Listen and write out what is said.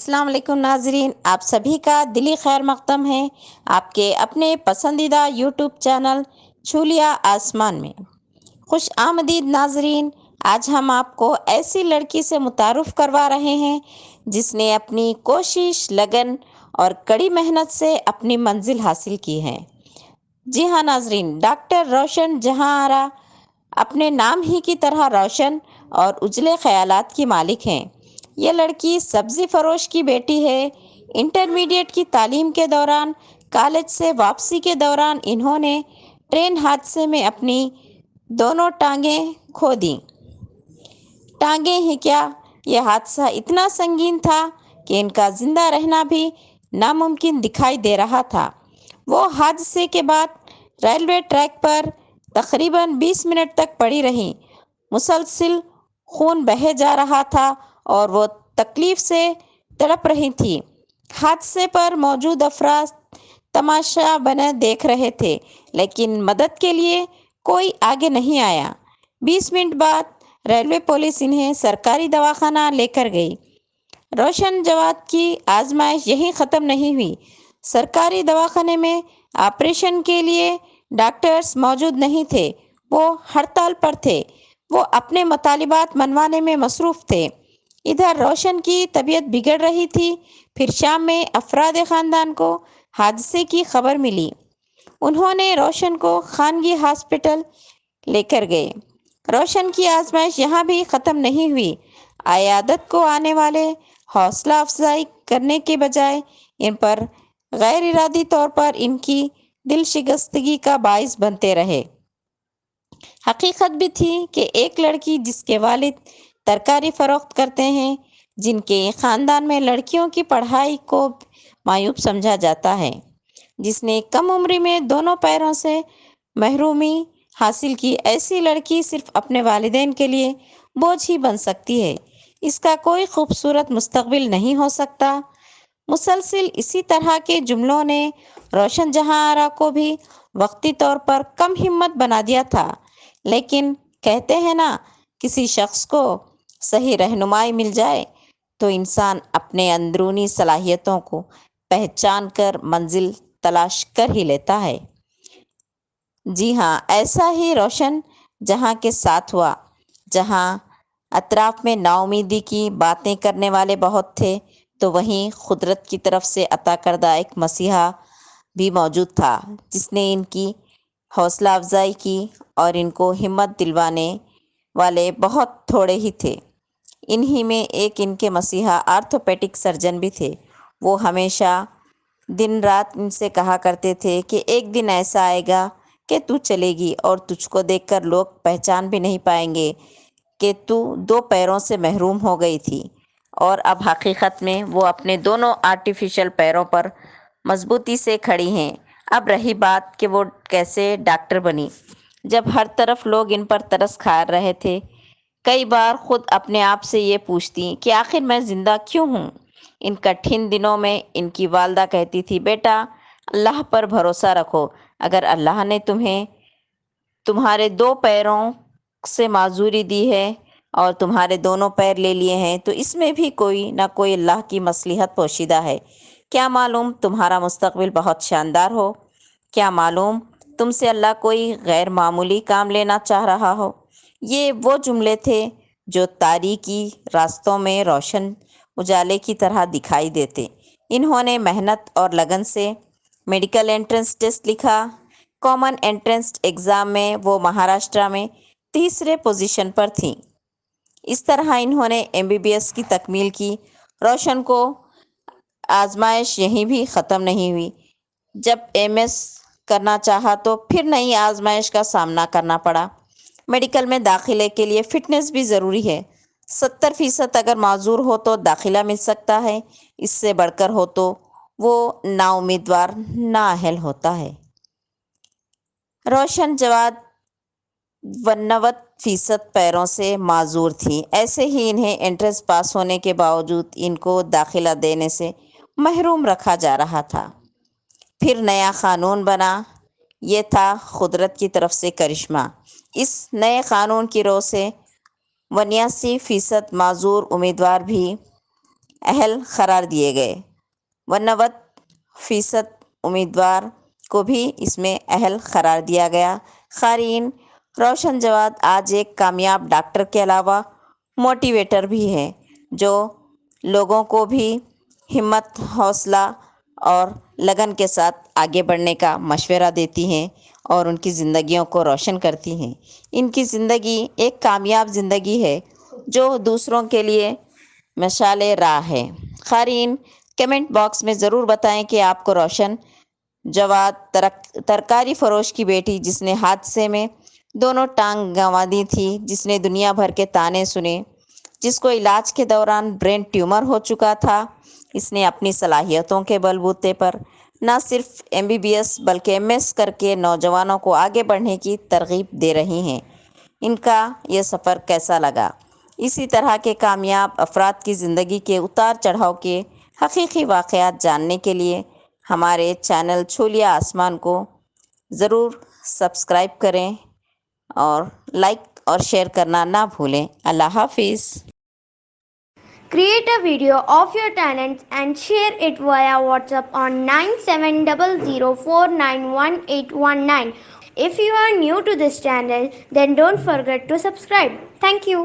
अस्सलाम वालेकुम नाजरीन, आप सभी का दिली खैर मकदम है आपके अपने पसंदीदा यूट्यूब चैनल छू लिया आसमान में। खुश आमदीद नाजरीन, आज हम आपको ऐसी लड़की से मुतारुफ करवा रहे हैं जिसने अपनी कोशिश, लगन और कड़ी मेहनत से अपनी मंजिल हासिल की है। जी हाँ नाजरीन, डॉक्टर रोशन जहां आरा अपने नाम ही की तरह रोशन और उजले ख्यालात की मालिक हैं। ये लड़की सब्जी फरोश की बेटी है। इंटरमीडिएट की तालीम के दौरान कॉलेज से वापसी के दौरान इन्होंने ट्रेन हादसे में अपनी दोनों टांगें खो दी। टांगें ही क्या, यह हादसा इतना संगीन था कि इनका जिंदा रहना भी नामुमकिन दिखाई दे रहा था। वो हादसे के बाद रेलवे ट्रैक पर तकरीबन 20 मिनट तक पड़ी रहीं। मुसलसिल खून बहे जा रहा था और वो तकलीफ से तड़प रही थी। हादसे पर मौजूद अफराद तमाशा बने देख रहे थे, लेकिन मदद के लिए कोई आगे नहीं आया। 20 मिनट बाद रेलवे पुलिस इन्हें सरकारी दवाखाना लेकर गई। रोशन जवाद की आजमाइश यहीं ख़त्म नहीं हुई। सरकारी दवाखाने में ऑपरेशन के लिए डॉक्टर्स मौजूद नहीं थे, वो हड़ताल पर थे। वो अपने मुतालिबात मनवाने में मसरूफ़ थे। इधर रोशन की तबीयत बिगड़ रही थी। फिर शाम में अफराद ख़ानदान को हादसे की खबर मिली। उन्होंने रोशन को खानगी हॉस्पिटल लेकर गए। रोशन की आजमाइश यहाँ भी ख़त्म नहीं हुई। अयादत को आने वाले हौसला अफजाई करने के बजाय इन पर गैर इरादी तौर पर इनकी दिल शिकस्तगी का बाइस बनते रहे। हकीकत भी थी कि एक लड़की जिसके वालिद तरकारी फरोख्त करते हैं, जिनके ख़ानदान में लड़कियों की पढ़ाई को मायूब समझा जाता है, जिसने कम उम्र में दोनों पैरों से महरूमी हासिल की, ऐसी लड़की सिर्फ अपने वालिदैन के लिए बोझ ही बन सकती है। इसका कोई खूबसूरत मुस्तकबिल नहीं हो सकता। मुसलसिल इसी तरह के जुमलों ने रोशन जहां आरा को भी वक्ती तौर पर कम हिम्मत बना दिया था। लेकिन कहते हैं ना, किसी शख्स को सही रहनुमाई मिल जाए तो इंसान अपने अंदरूनी सलाहियतों को पहचान कर मंजिल तलाश कर ही लेता है। जी हाँ, ऐसा ही रोशन जहाँ के साथ हुआ, जहाँ अतराफ में नाउमीदी की बातें करने वाले बहुत थे, तो वहीं खुदरत की तरफ से अता करदा एक मसीहा भी मौजूद था, जिसने इनकी हौसला अफजाई की और इनको हिम्मत दिलवाने वाले बहुत थोड़े ही थे। इन्हीं में एक इनके मसीहा आर्थोपेडिक सर्जन भी थे। वो हमेशा दिन रात इनसे कहा करते थे कि एक दिन ऐसा आएगा कि तू चलेगी और तुझको देखकर लोग पहचान भी नहीं पाएंगे कि तू दो पैरों से महरूम हो गई थी। और अब हकीकत में वो अपने दोनों आर्टिफिशियल पैरों पर मजबूती से खड़ी हैं। अब रही बात कि वो कैसे डॉक्टर बनी। जब हर तरफ लोग इन पर तरस खा रहे थे, कई बार खुद अपने आप से ये पूछती कि आखिर मैं ज़िंदा क्यों हूँ। इन कठिन दिनों में इनकी वालदा कहती थी, बेटा अल्लाह पर भरोसा रखो। अगर अल्लाह ने तुम्हें तुम्हारे दो पैरों से माजूरी दी है और तुम्हारे दोनों पैर ले लिए हैं, तो इसमें भी कोई ना कोई अल्लाह की मसलिहत पोशीदा है। क्या मालूम तुम्हारा मुस्तकबिल बहुत शानदार हो। क्या मालूम तुमसे अल्लाह कोई गैर मामूली काम लेना चाह रहा हो। ये वो जुमले थे जो तारीकी रास्तों में रोशन उजाले की तरह दिखाई देते। इन्होंने मेहनत और लगन से मेडिकल एंट्रेंस टेस्ट लिखा। कॉमन एंट्रेंस एग्ज़ाम में वो महाराष्ट्र में तीसरे पोजीशन पर थीं। इस तरह इन्होंने एमबीबीएस की तकमील की। रोशन को आजमाइश यहीं भी ख़त्म नहीं हुई। जब एमएस करना चाहा तो फिर नई आजमाइश का सामना करना पड़ा। मेडिकल में दाखिले के लिए फ़िटनेस भी ज़रूरी है। 70% अगर माजूर हो तो दाखिला मिल सकता है, इससे बढ़कर हो तो वो नाउम्मीदवार नाअहल होता है। रोशन जवाद 90% पैरों से माजूर थी। ऐसे ही इन्हें एंट्रेंस पास होने के बावजूद इनको दाखिला देने से महरूम रखा जा रहा था। फिर नया क़ानून बना। ये था खुदरत की तरफ से करिश्मा। इस नए क़ानून की रो से 89% माजूर उम्मीदवार भी اہل قرار دیے گئے۔ 99% امیدوار کو بھی اس میں اہل قرار دیا گیا۔ قارئین، روشن جواد آج ایک کامیاب ڈاکٹر کے علاوہ موٹیویٹر بھی ہے، جو لوگوں کو بھی ہمت، حوصلہ اور لگن کے ساتھ آگے بڑھنے کا مشورہ دیتی ہیں اور ان کی زندگیوں کو روشن کرتی ہیں۔ ان کی زندگی ایک کامیاب زندگی ہے جو دوسروں کے لیے مشعل راہ ہے۔ قارئین، کمنٹ باکس میں ضرور بتائیں کہ آپ کو روشن جواد ترکاری فروش کی بیٹی، جس نے حادثے میں دونوں ٹانگ گنوا دی تھی، جس نے دنیا بھر کے طعنے سنے، جس کو علاج کے دوران برین ٹیومر ہو چکا تھا، اس نے اپنی صلاحیتوں کے بل بوتے پر نہ صرف MBBS بلکہ MS کر کے نوجوانوں کو آگے بڑھنے کی ترغیب دے رہی ہیں۔ ان کا یہ سفر کیسا لگا؟ اسی طرح کے کامیاب افراد کی زندگی کے اتار چڑھاؤ کے حقیقی واقعات جاننے کے لیے ہمارے چینل چھولیہ آسمان کو ضرور سبسکرائب کریں اور لائک اور شیئر کرنا نہ بھولیں۔ اللہ حافظ۔ Create a video of your talents and share it via WhatsApp on 9700491819. If you are new to this channel, then don't forget to subscribe. Thank you.